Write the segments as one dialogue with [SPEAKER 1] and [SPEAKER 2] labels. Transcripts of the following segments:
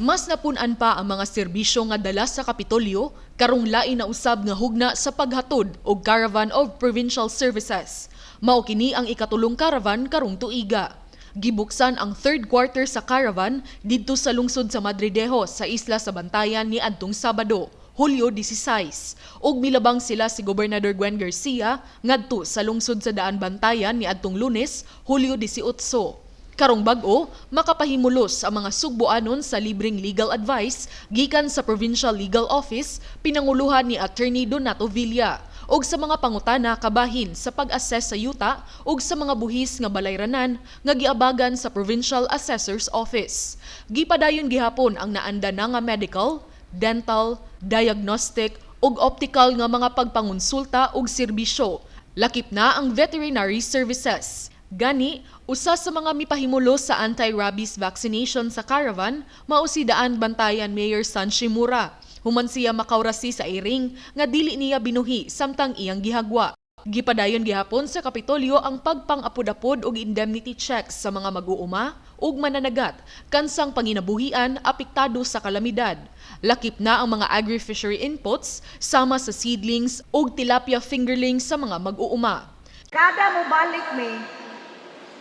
[SPEAKER 1] Mas napun-an pa ang mga serbisyo nga dala sa Kapitolyo karong lain na usab nga hugna sa paghatod og Caravan of Provincial Services. Mao kini ang ikatulong caravan karong tuiga. Gibuksan ang third quarter sa caravan didto sa lungsod sa Madridejo sa isla sa Bantayan ni adtong Sabado, Hulyo 16, ug milabang sila si Gobernador Gwen Garcia ngadto sa lungsod sa Daan Bantayan ni adtong Lunes, Hulyo 18. Karong bag-o, makapahimulos ang mga sugboanon sa libreng legal advice gikan sa Provincial Legal Office pinanguluhan ni Attorney Donato Villa ug sa mga pangutana kabahin sa pag-assess sa yuta ug sa mga buhis nga balayranan nga giabagan sa Provincial Assessor's Office. Gipadayon gihapon ang naanda na nga medical, dental, diagnostic ug optical nga mga pagpangonsulta ug serbisyo. Lakip na ang veterinary services. Gani, usa sa mga mipahimulos sa anti-rabies vaccination sa caravan, mao si Daan Bantayan Mayor San Shimura. Human siya makaurasi sa iring nga dili niya binuhi samtang iyang gihagwa. Gipadayon gihapon sa Kapitolyo ang pagpang-apod-apod ug indemnity checks sa mga mag-uuma ug mananagat kansang panginabuhian apektado sa kalamidad. Lakip na ang mga agri-fishery inputs sama sa seedlings ug tilapia fingerlings sa mga mag-uuma.
[SPEAKER 2] Kada mo balik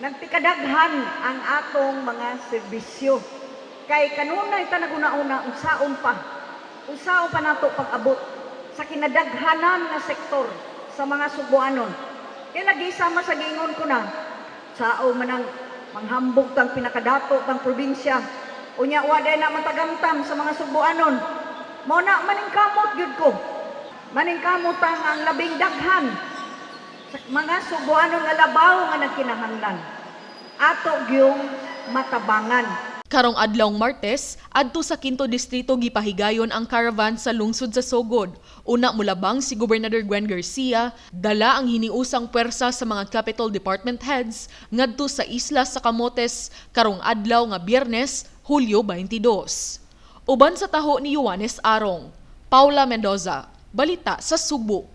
[SPEAKER 2] nagpikadaghan ang atong mga serbisyo. Kay kanunay ta naguna-una unsaon pa nato pag-abot sa kinadaghanan nga sektor sa mga subuanon. Kaya nag-isama sa gingon ko na, sao man ang manghambog tang pinakadato tang probinsya. Unya waday na matagamtam sa mga subuanon. Mao na maningkamot gyud ko. Maningkamot ang labing daghan mga subuanon nga labaw nga nagkinahanglan. Ato gyung matabangan.
[SPEAKER 1] Karong adlawng Martes, adto sa 5 distrito gipahigayon ang caravan sa lungsod sa Sogod. Una mulabang si Gobernador Gwen Garcia, dala ang hiniusang pwersa sa mga capital department heads ngadto sa isla sa Camotes karong adlaw nga Biyernes, Hulyo 22. Uban sa taho ni Juanes Arong, Paula Mendoza, balita sa Subo.